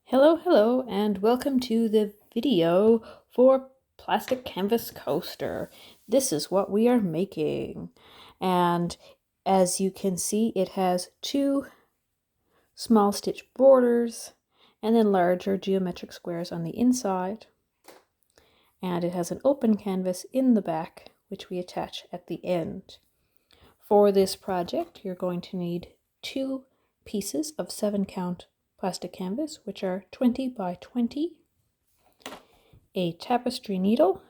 Hello, and welcome to the video for Plastic Canvas Coaster. This is what we are making. And as you can see, it has two small stitch borders and then larger geometric squares on the inside. And it has an open canvas in the back, which we attach at the end. For this project, you're going to need two pieces of 7-count plastic canvas, which are 20 by 20, a tapestry needle,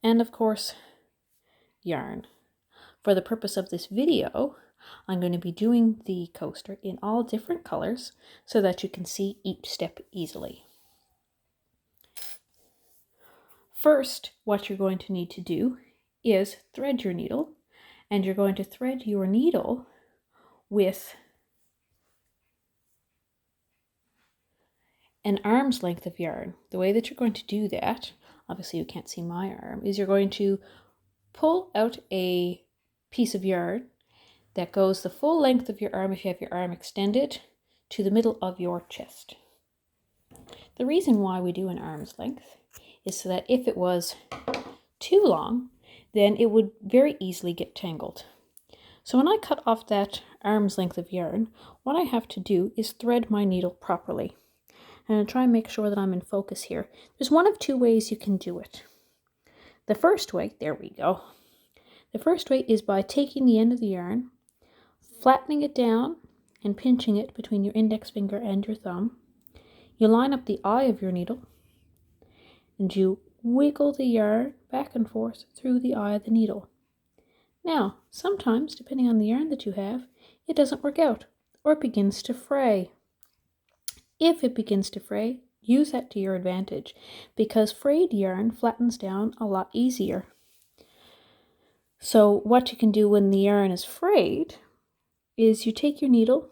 and of course, yarn. For the purpose of this video, I'm going to be doing the coaster in all different colors so that you can see each step easily. First, what you're going to need to do is thread your needle, and you're going to thread your needle with an arm's length of yarn. The way that you're going to do that, obviously you can't see my arm, is you're going to pull out a piece of yarn that goes the full length of your arm if you have your arm extended to the middle of your chest. The reason why we do an arm's length is so that if it was too long, then it would very easily get tangled. So when I cut off that arm's length of yarn, what I have to do is thread my needle properly. And I'll try and make sure that I'm in focus here. There's one of two ways you can do it. The first way, there we go. The first way is by taking the end of the yarn, flattening it down, and pinching it between your index finger and your thumb. You line up the eye of your needle, and you wiggle the yarn back and forth through the eye of the needle. Now, sometimes, depending on the yarn that you have, it doesn't work out, or it begins to fray. If it begins to fray, use that to your advantage, because frayed yarn flattens down a lot easier. So what you can do when the yarn is frayed is you take your needle,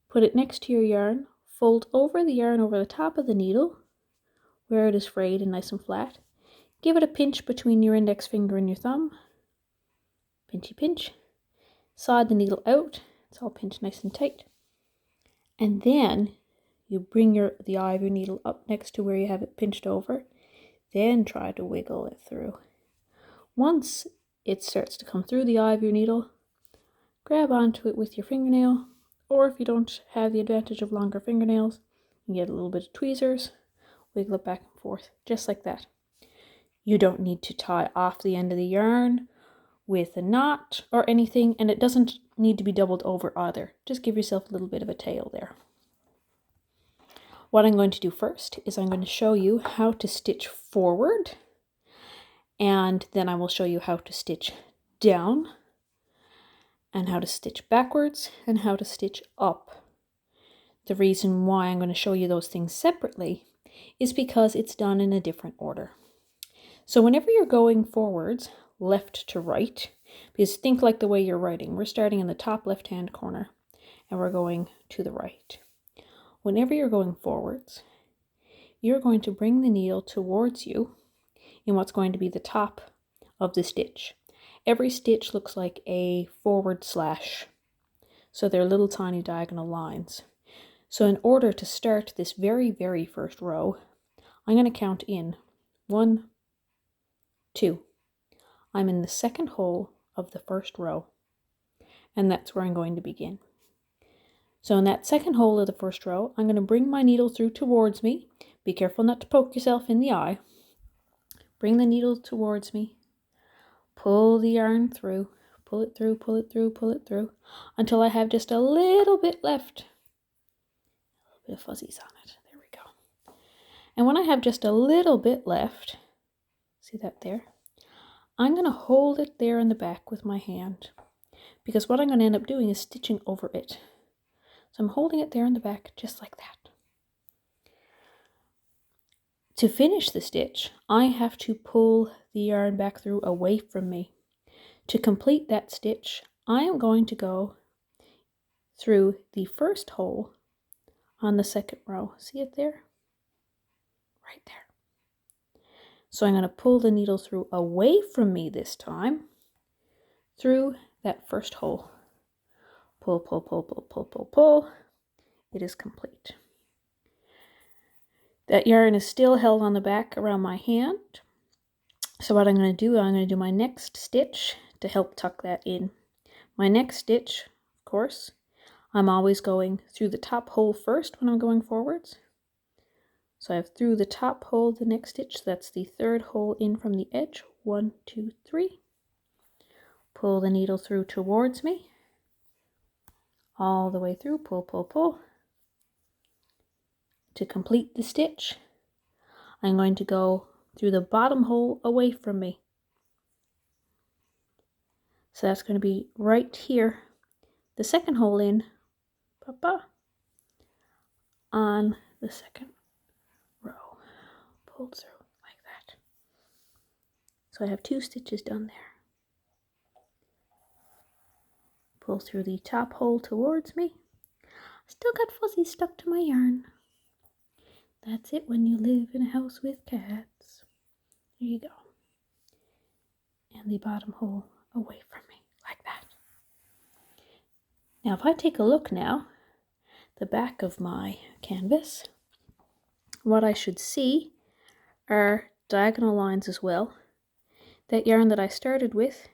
put it next to your yarn, fold over the yarn over the top of the needle where it is frayed and nice and flat. Give it a pinch between your index finger and your thumb. Pinchy pinch. Side the needle out. It's all pinched nice and tight. And then you bring the eye of your needle up next to where you have it pinched over. Then try to wiggle it through. Once it starts to come through the eye of your needle, grab onto it with your fingernail, or if you don't have the advantage of longer fingernails, you get a little bit of tweezers, wiggle it back and forth, just like that. You don't need to tie off the end of the yarn with a knot or anything, and it doesn't need to be doubled over either. Just give yourself a little bit of a tail there. What I'm going to do first is I'm going to show you how to stitch forward, and then I will show you how to stitch down, and how to stitch backwards, and how to stitch up. The reason why I'm going to show you those things separately is because it's done in a different order. So whenever you're going forwards, left to right, because think like the way you're writing. We're starting in the top left-hand corner, and we're going to the right. Whenever you're going forwards, you're going to bring the needle towards you in what's going to be the top of the stitch. Every stitch looks like a forward slash, so they're little tiny diagonal lines. So in order to start this very, very first row, I'm going to count in 1, 2. I'm in the second hole of the first row, and that's where I'm going to begin. So in that second hole of the first row, I'm going to bring my needle through towards me. Be careful not to poke yourself in the eye. Bring the needle towards me. Pull the yarn through. Pull it through, pull it through, pull it through, until I have just a little bit left. A little bit of fuzzies on it. There we go. And when I have just a little bit left, see that there? I'm going to hold it there in the back with my hand, because what I'm going to end up doing is stitching over it. So I'm holding it there in the back just like that. To finish the stitch, I have to pull the yarn back through away from me. To complete that stitch, I am going to go through the first hole on the second row. See it there? Right there. So I'm going to pull the needle through away from me this time, through that first hole. Pull, pull, pull, pull, pull, pull, pull. It is complete. That yarn is still held on the back around my hand. So what I'm going to do my next stitch to help tuck that in. My next stitch, of course, I'm always going through the top hole first when I'm going forwards. So I have through the top hole the next stitch, that's the third hole in from the edge. 1, 2, 3. Pull the needle through towards me. All the way through, pull, pull, pull. To complete the stitch, I'm going to go through the bottom hole away from me. So that's going to be right here, the second hole in, on the second row. Pull through like that. So I have 2 stitches done there. Pull through the top hole towards me. Still got fuzzies stuck to my yarn. That's it when you live in a house with cats. There you go. And the bottom hole away from me, like that. Now if I take a look now, the back of my canvas, what I should see are diagonal lines as well. That yarn that I started with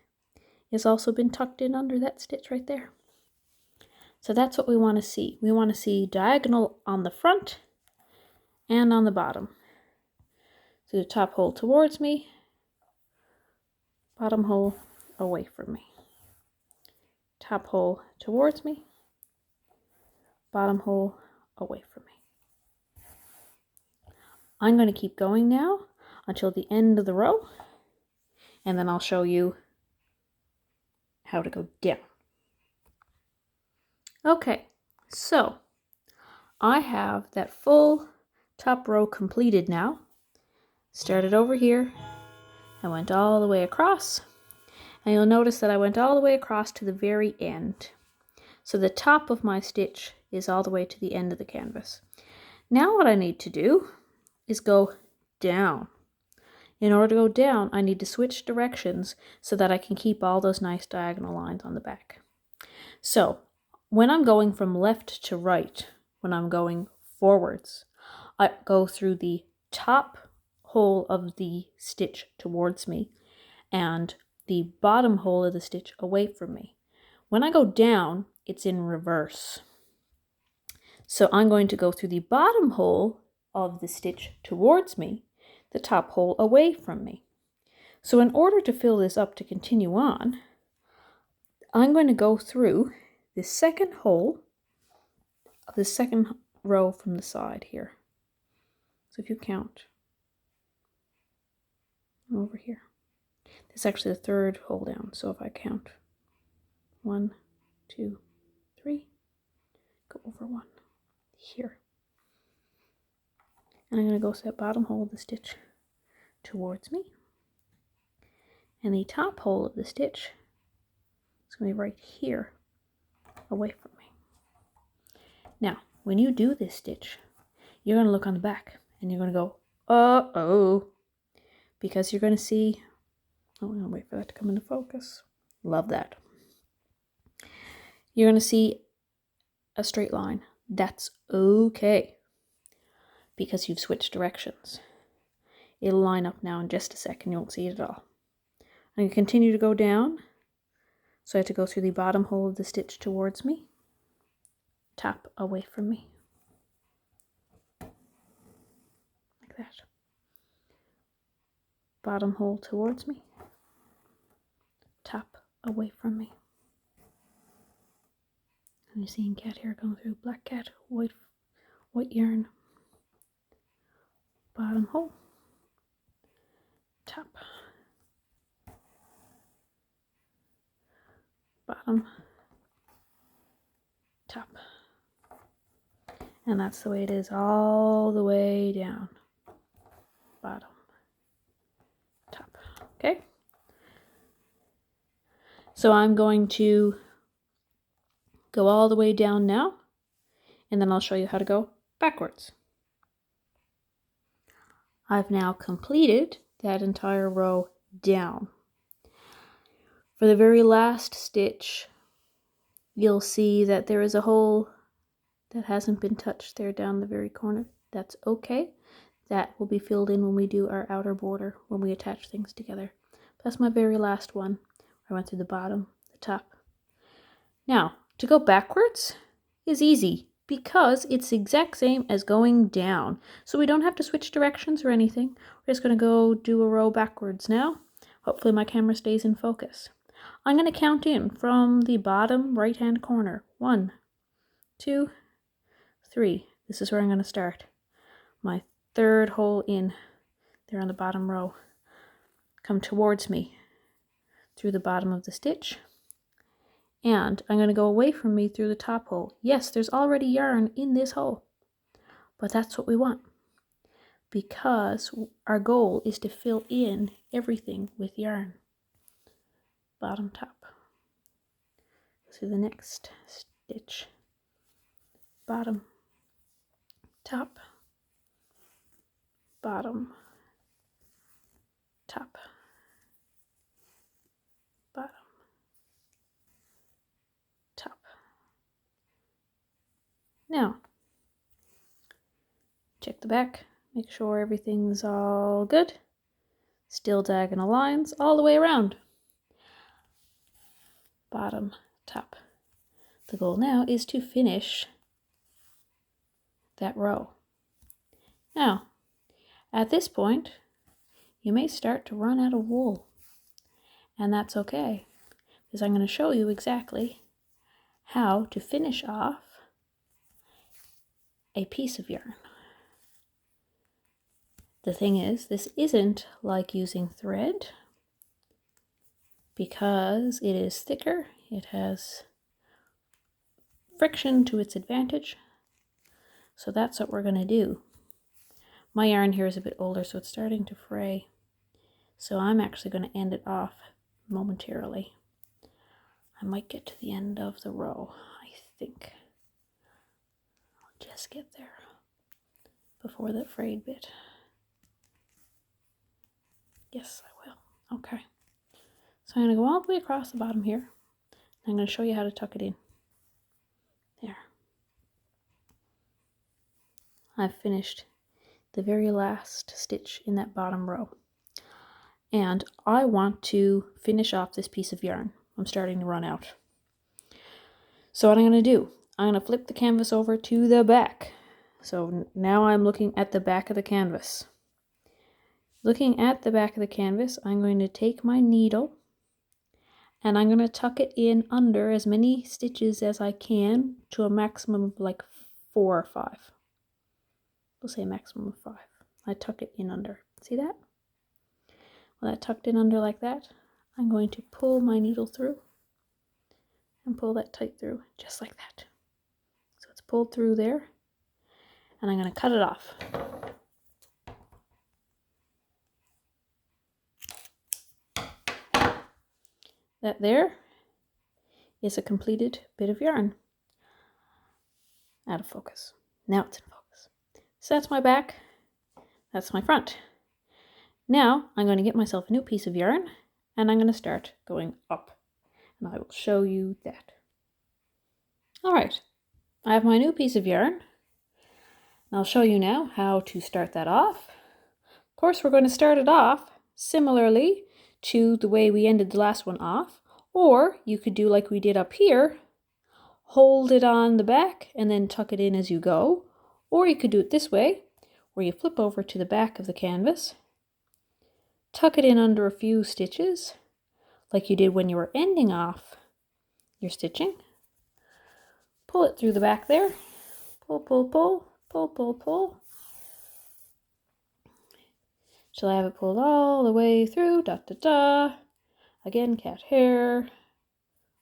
has also been tucked in under that stitch right there. So that's what we want to see. We want to see diagonal on the front and on the bottom. So the top hole towards me, bottom hole away from me. Top hole towards me, bottom hole away from me. I'm going to keep going now until the end of the row, and then I'll show you how to go down. Okay, so I have that full top row completed now. Started over here, I went all the way across, and you'll notice that I went all the way across to the very end. So the top of my stitch is all the way to the end of the canvas. Now what I need to do is go down. In order to go down, I need to switch directions so that I can keep all those nice diagonal lines on the back. So when I'm going from left to right, when I'm going forwards, I go through the top hole of the stitch towards me and the bottom hole of the stitch away from me. When I go down, it's in reverse. So I'm going to go through the bottom hole of the stitch towards me, the top hole away from me. So in order to fill this up to continue on, I'm going to go through the second hole of the second row from the side here. So if you count over here, this is actually the third hole down. So if I count 1, 2, 3, go over 1 here. And I'm going to go to that bottom hole of the stitch towards me. And the top hole of the stitch is going to be right here, away from me. Now, when you do this stitch, you're going to look on the back and you're going to go, uh-oh, because you're going to see, oh, I'm going to wait for that to come into focus. Love that. You're going to see a straight line. That's okay, because you've switched directions. It'll line up now in just a second. You won't see it at all. I'm going to continue to go down. So I have to go through the bottom hole of the stitch towards me, top away from me, like that. Bottom hole towards me, top away from me. And you're seeing cat hair going through, black cat, white yarn. Bottom hole, top, bottom, top. And that's the way it is all the way down. Bottom, top. Okay? So I'm going to go all the way down now, and then I'll show you how to go backwards. I've now completed that entire row down. For the very last stitch, you'll see that there is a hole that hasn't been touched there down the very corner. That's okay. That will be filled in when we do our outer border, when we attach things together. That's my very last one. I went through the bottom, the top. Now, to go backwards is easy because it's the exact same as going down. So we don't have to switch directions or anything. We're just going to go do a row backwards now. Hopefully my camera stays in focus. I'm going to count in from the bottom right-hand corner. 1, 2, 3. This is where I'm going to start. My third hole in there on the bottom row. Come towards me through the bottom of the stitch. And I'm going to go away from me through the top hole. Yes, there's already yarn in this hole, but that's what we want because our goal is to fill in everything with yarn. Bottom, top. Through the next stitch. Bottom, top, bottom, top, bottom, top. Now, check the back, make sure everything's all good. Still diagonal lines all the way around. Bottom, top. The goal now is to finish that row. Now, at this point, you may start to run out of wool, and that's okay, because I'm going to show you exactly how to finish off a piece of yarn. The thing is, this isn't like using thread because it is thicker, it has friction to its advantage, so that's what we're going to do. My yarn here is a bit older, so it's starting to fray, so I'm actually going to end it off momentarily. I might get to the end of the row, I think. I'll just get there before that frayed bit. Yes, I will. Okay. So I'm going to go all the way across the bottom here. I'm going to show you how to tuck it in. There. I've finished the very last stitch in that bottom row. And I want to finish off this piece of yarn. I'm starting to run out. So what I'm going to do, I'm going to flip the canvas over to the back. So now I'm looking at the back of the canvas. Looking at the back of the canvas, I'm going to take my needle and I'm going to tuck it in under as many stitches as I can to a maximum of like 4 or 5. We'll say a maximum of 5. I tuck it in under. See that? When I tucked in under like that, I'm going to pull my needle through and pull that tight through just like that. So it's pulled through there and I'm going to cut it off. That there is a completed bit of yarn. Out of focus. Now it's in focus. So that's my back. That's my front. Now I'm going to get myself a new piece of yarn and I'm going to start going up. And I will show you that. Alright, I have my new piece of yarn. And I'll show you now how to start that off. Of course, we're going to start it off similarly to the way we ended the last one off, or you could do like we did up here, hold it on the back and then tuck it in as you go, or you could do it this way, where you flip over to the back of the canvas, tuck it in under a few stitches, like you did when you were ending off your stitching, pull it through the back there, pull, pull, pull, pull, pull, pull, till I have it pulled all the way through, da da da. Again, cat hair.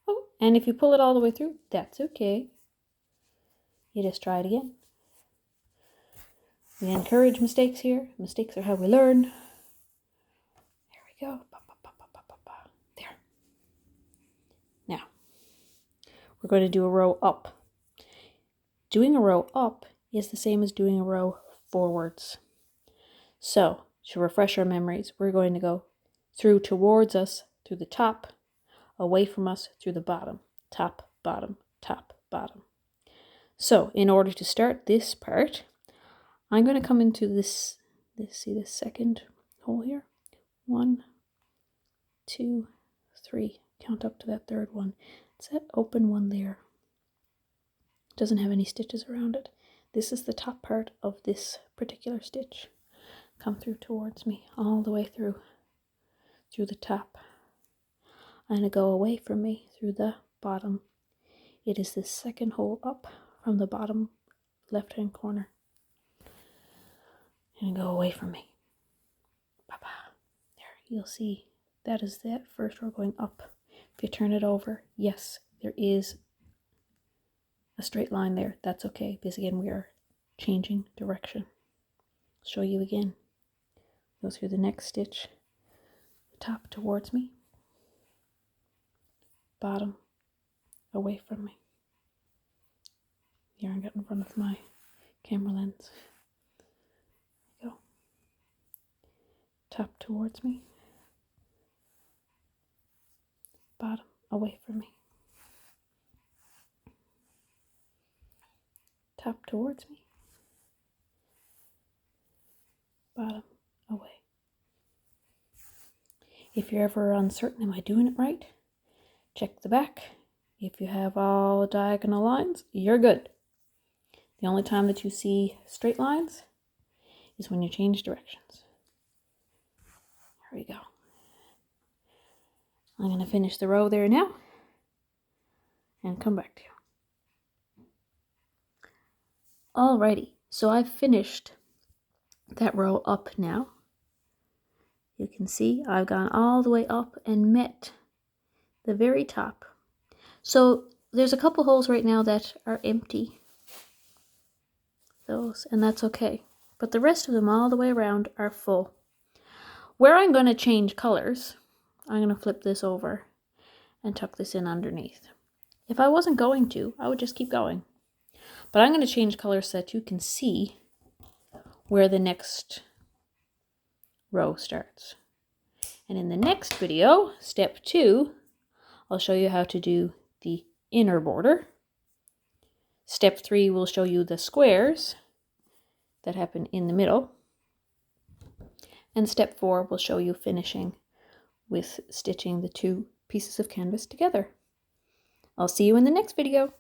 Oh, and if you pull it all the way through, that's okay. You just try it again. We encourage mistakes here. Mistakes are how we learn. There we go. There. Now, we're going to do a row up. Doing a row up is the same as doing a row forwards. So, to refresh our memories, we're going to go through towards us, through the top, away from us, through the bottom. Top, bottom, top, bottom. So, in order to start this part, I'm going to come into this See this second hole here? 1, 2, 3. Count up to that third one. It's that open one there. It doesn't have any stitches around it. This is the top part of this particular stitch. Come through towards me, all the way through the top. I'm going to go away from me through the bottom. It is the second hole up from the bottom left-hand corner. And go away from me. There, you'll see that is that first row going up. If you turn it over, yes, there is a straight line there. That's okay, because again, we are changing direction. I'll show you again. Go through the next stitch, top towards me, bottom away from me. Here I got in front of my camera lens. Go. Top towards me, bottom away from me. Top towards me, bottom away. If you're ever uncertain, am I doing it right? Check the back. If you have all diagonal lines, you're good. The only time that you see straight lines is when you change directions. There we go. I'm going to finish the row there now and come back to you. Alrighty, so I've finished that row up now. You can see I've gone all the way up and met the very top. So there's a couple holes right now that are empty. Those, and that's okay. But the rest of them all the way around are full. Where I'm going to change colors, I'm going to flip this over and tuck this in underneath. If I wasn't going to, I would just keep going. But I'm going to change colors so that you can see where the next row starts. And in the next video, step 2, I'll show you how to do the inner border. Step 3 will show you the squares that happen in the middle. And step 4 will show you finishing with stitching the 2 pieces of canvas together. I'll see you in the next video.